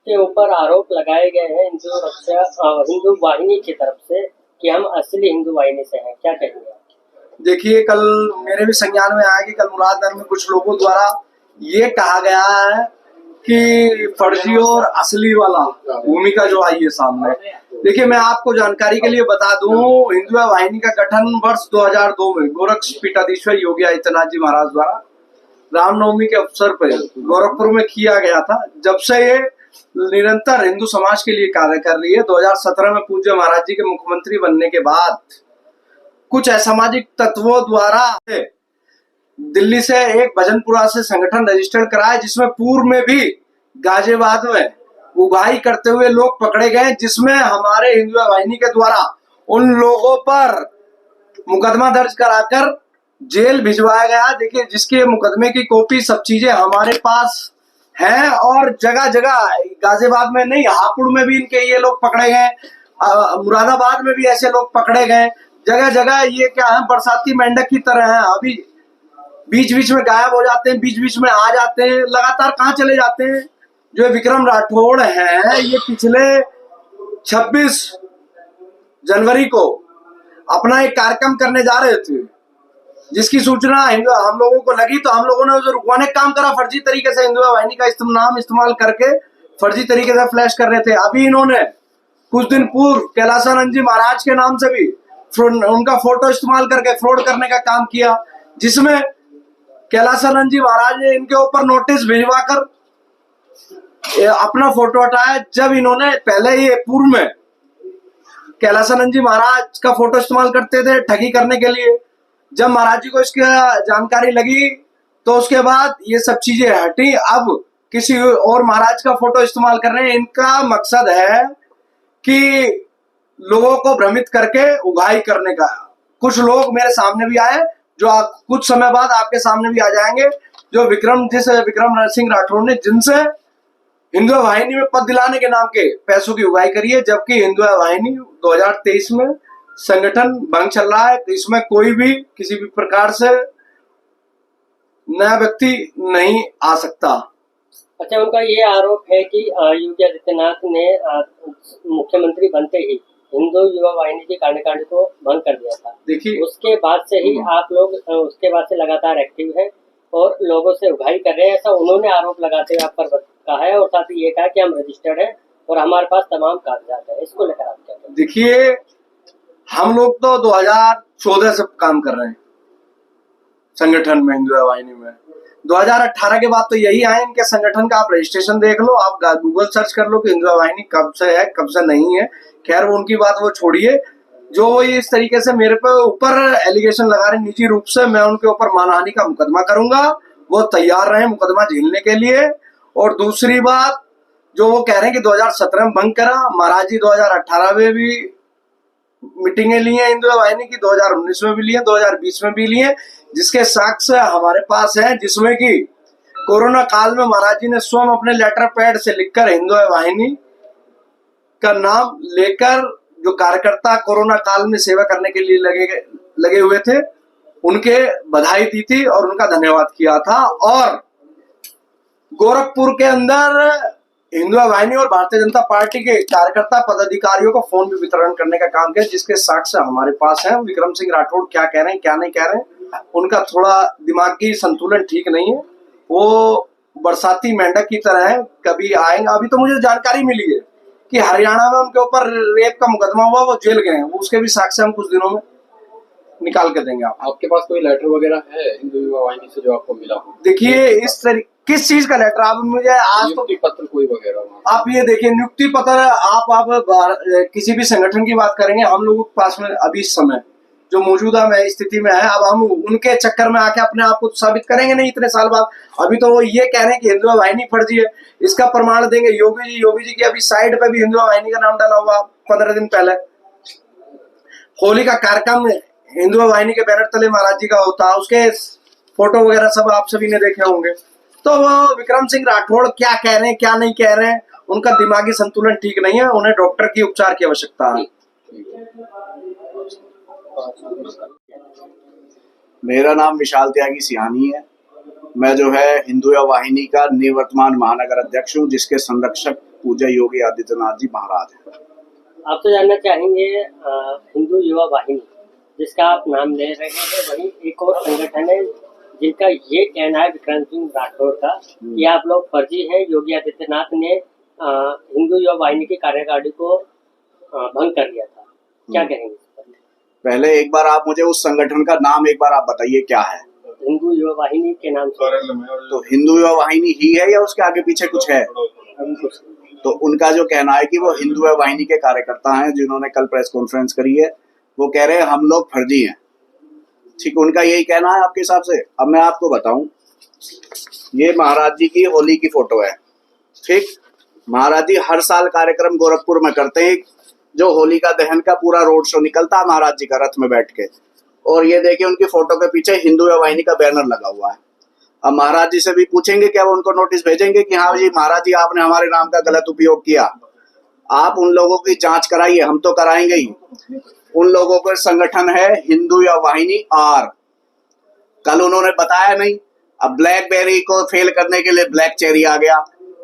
के ऊपर आरोप लगाए गए हैं हिंदू वाहिनी की तरफ से कि हम असली हिंदू वाहिनी से हैं, क्या कहेंगे आप? देखिए, कल मेरे भी संज्ञान में आया कि कल मुरादनगर में कुछ लोगों द्वारा ये कहा गया है कि फर्जी और असली वाला भूमिका जो आई है सामने। देखिए, मैं आपको जानकारी के लिए बता दूं, हिंदू वाहिनी का गठन वर्ष 2002 में गोरक्ष पीठाधीश्वर योगी आदित्यनाथ जी महाराज द्वारा रामनवमी के अवसर पर गोरखपुर में किया गया था। जब से ये निरंतर हिंदू समाज के लिए कार्य कर रही है। 2017 में पूज्य महाराज जी के मुख्यमंत्री बनने के बाद कुछ असामाजिक तत्वों द्वारा दिल्ली से एक भजनपुरा से संगठन रजिस्टर्ड कराया, जिसमें पूर्व में भी गाजियाबाद में उगाही करते हुए लोग पकड़े गए, जिसमें हमारे हिंदू वाहिनी के द्वारा उन लोगों पर मुकदमा दर्ज कराकर जेल भिजवाया गया। देखिए, जिसके मुकदमे की कॉपी सब चीजें हमारे पास हैं और जगह जगह गाजियाबाद में नहीं, हापुड़ में भी इनके ये लोग पकड़े गए, मुरादाबाद में भी ऐसे लोग पकड़े गए। जगह जगह ये क्या है, बरसाती मेंढक की तरह है। अभी बीच बीच में गायब हो जाते हैं, बीच बीच में आ जाते हैं, लगातार कहाँ चले जाते हैं। जो विक्रम राठौड़ है, ये पिछले 26 जनवरी को अपना एक कार्यक्रम करने जा रहे थे, जिसकी सूचना हम लोगों को लगी, तो हम लोगों ने उसे रुकवाने का काम करा। फर्जी तरीके से हिंदू वाहिनी का नाम इस्तेमाल करके फर्जी तरीके से फ्लैश कर रहे थे। अभी इन्होंने कुछ दिन पूर्व कैलासानंद जी महाराज के नाम से भी उनका फोटो इस्तेमाल करके फ्रॉड करने का काम किया, जिसमें कैलासानंद जी महाराज ने इनके ऊपर नोटिस भिजवाकर अपना फोटो हटाया। जब इन्होंने पहले ये पूर्व में कैलासानंद जी महाराज का फोटो इस्तेमाल करते थे ठगी करने के लिए, जब महाराज जी को इसकी जानकारी लगी तो उसके बाद ये सब चीजें हटी। अब किसी और महाराज का फोटो इस्तेमाल कर रहे हैं। इनका मकसद है कि लोगों को भ्रमित करके उगाही करने का। कुछ लोग मेरे सामने भी आए, जो कुछ समय बाद आपके सामने भी आ जाएंगे, जो विक्रम सिंह राठौड़ ने जिनसे हिंदू वाहिनी में पद दिलाने के नाम के पैसों की उगाही करी है, जबकि हिंदू वाहिनी 2023 में संगठन भंग चल रहा है। तो इसमें कोई भी किसी भी प्रकार से नया व्यक्ति नहीं आ सकता। अच्छा, उनका ये आरोप है कि योगी आदित्यनाथ ने मुख्यमंत्री बनते ही हिंदू युवा वाहिनी की कांड को भंग कर दिया था। देखिए, उसके बाद से ही आप लोग उसके बाद से लगातार एक्टिव हैं और लोगों से उगाही कर रहे हैं, ऐसा उन्होंने आरोप लगाते हुए आप पर कहा है। और साथ ही ये कहा कि हम रजिस्टर्ड हैं और हमारे पास तमाम कागजात है। इसको लेकर आप क्या कहते हैं? देखिए, हम लोग तो 2014 से काम कर रहे हैं संगठन में, हिंदू वाहिनी में। 2018 के बाद तो यही आए इनके संगठन का। आप रजिस्ट्रेशन देख लो, आप गूगल सर्च कर लो कि हिंदू वाहिनी कब से है कब से नहीं है। खैर, वो उनकी बात वो छोड़िए। जो वो इस तरीके से मेरे पे ऊपर एलिगेशन लगा रहे निजी रूप से, मैं उनके ऊपर मानहानि का मुकदमा करूंगा। वो तैयार रहे मुकदमा झेलने के लिए। और दूसरी बात, जो वो कह रहे हैं कि 2017 में भंग करा, महाराज जी 2018 में भी मीटिंगें ली हैं हिंदू वाहिनी की, 2019 में भी लिए, 2020 में भी लिए, जिसके साक्ष्य हमारे पास है। जिसमें कि कोरोना काल में महाराज जी ने स्वयं अपने लेटर पैड से लिखकर हिंदू वाहिनी का नाम लेकर, जो कार्यकर्ता कोरोना काल में सेवा करने के लिए लगे हुए थे, उनके बधाई दी थी और उनका धन्यवाद किया था। और गोरखपुर के अंदर हिंदू वाहिनी और भारतीय जनता पार्टी के कार्यकर्ता पदाधिकारियों को फोन भी वितरण करने का काम किया, जिसके साक्ष्य हमारे पास है। विक्रम सिंह राठौड़ क्या कह रहे हैं क्या नहीं कह रहे हैं, उनका थोड़ा दिमागी संतुलन ठीक नहीं है। वो बरसाती मेंढक की तरह है, कभी आएंगे। अभी तो मुझे जानकारी मिली है कि हरियाणा में उनके ऊपर रेप का मुकदमा हुआ, वो जेल गए हैं। वो उसके भी साक्ष्य हम कुछ दिनों में निकाल के देंगे। आपके पास कोई लेटर वगैरह है हिंदू युवा वाहिनी से जो आपको मिला हो? देखिए, इस तरीके किस चीज का लेटर? आप मुझे आज तो पत्र कोई वगैरह आप ये देखिए, नियुक्ति पत्र आप किसी भी संगठन की बात करेंगे, हम लोगों के पास में अभी इस समय जो मौजूदा में स्थिति में है, अब हम उनके चक्कर में आके अपने आप को साबित करेंगे नहीं इतने साल बाद। अभी तो वो ये कह रहे हैं कि हिंदू वाहिनी फर्जी है, इसका प्रमाण देंगे योगी जी की अभी साइड पे भी हिंदू वाहिनी का नाम डाला हुआ 15 दिन पहले। होली का कार्यक्रम हिंदू वाहिनी के बैनर तले महाराज जी का होता, उसके फोटो वगैरह सब आप सभी ने देखे होंगे। तो वो विक्रम सिंह राठौड़ क्या कह रहे हैं क्या नहीं कह रहे हैं, उनका दिमागी संतुलन ठीक नहीं है, उन्हें डॉक्टर की उपचार की आवश्यकता है। मेरा नाम विशाल त्यागी सिहानी है। मैं जो है हिंदू युवा वाहिनी का निवर्तमान महानगर अध्यक्ष हूँ, जिसके संरक्षक पूज्य योगी आदित्यनाथ जी महाराज हैं। आपसे जानना चाहेंगे हिंदू युवा वाहिनी जिसका आप नाम ले रहे हैं, वही एक और संगठन है जिनका ये कहना है विक्रांत सिंह राठौर का कि आप लोग फर्जी हैं। योगी आदित्यनाथ ने हिंदू युवा वाहिनी की कार्यकारिणी को भंग कर दिया था, क्या कहेंगे इस पर? पहले एक बार आप मुझे उस संगठन का नाम एक बार आप बताइए क्या है। हिंदू युवा वाहिनी के नाम से। तो हिंदू युवा वाहिनी ही है या उसके आगे पीछे कुछ है? तो उनका जो कहना है कि वो हिंदू युवा वाहिनी के कार्यकर्ता हैं, जिन्होंने कल प्रेस कॉन्फ्रेंस करी है, वो कह रहे हैं हम लोग फर्जी हैं। ठीक, उनका यही कहना है आपके हिसाब से। अब मैं आपको बताऊं, ये महाराज जी की होली की फोटो है। ठीक, महाराज जी हर साल कार्यक्रम गोरखपुर में करते हैं, जो होलिका दहन का पूरा रोड शो निकलता है महाराज जी का रथ में बैठ के, और ये देखिए उनकी फोटो के पीछे हिंदू युवा वाहिनी का बैनर लगा हुआ है। अब महाराज जी से भी पूछेंगे क्या वो उनको नोटिस भेजेंगे कि हाँ जी महाराज जी आपने हमारे नाम का गलत उपयोग किया। आप उन लोगों की जांच कराइए, हम तो कराएंगे ही। उन लोगों का संगठन है हिंदू युवा वाहिनी आर। कल उन्होंने बताया नहीं, अब ब्लैकबेरी को फेल करने के लिए ब्लैक चेरी आ गया,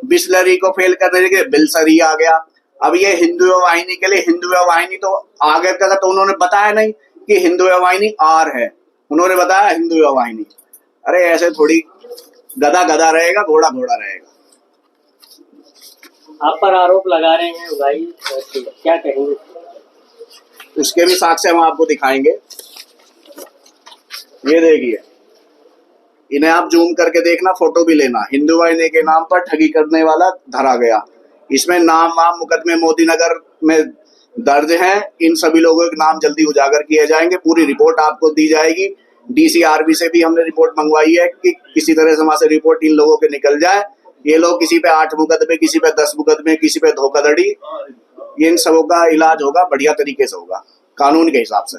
बिस्लरी को फेल करने के लिए बिलसरी आ गया। अब ये हिंदू युवा वाहिनी के लिए हिंदू युवा वाहिनी तो आगे का तो उन्होंने बताया नहीं कि हिंदू युवा वाहिनी आर है, उन्होंने बताया हिंदू युवा वाहिनी। अरे ऐसे थोड़ी गधा गधा रहेगा, घोड़ा घोड़ा रहेगा। आप पर आरोप लगा रहे हैं भाई, क्या कहेंगे? उसके भी साक्ष्य हम आपको दिखाएंगे। ये देखिए, इन्हें आप जूम करके देखना, फोटो भी लेना। हिंदू वाहिनी के नाम पर ठगी करने वाला धरा गया। इसमें नाम वाम मुकदमे मोदी नगर में दर्ज हैं। इन सभी लोगों के नाम जल्दी उजागर किए जाएंगे। पूरी रिपोर्ट आपको दी जाएगी। डीसीआरबी से भी हमने रिपोर्ट मंगवाई है कि किसी तरह से वहां से रिपोर्ट इन लोगों के निकल जाए। ये लोग किसी पे 8 मुकदमे, किसी पे 10 मुकदमे, किसी पे धोखाधड़ी, इन सबों का इलाज होगा, बढ़िया तरीके से होगा कानून के हिसाब से।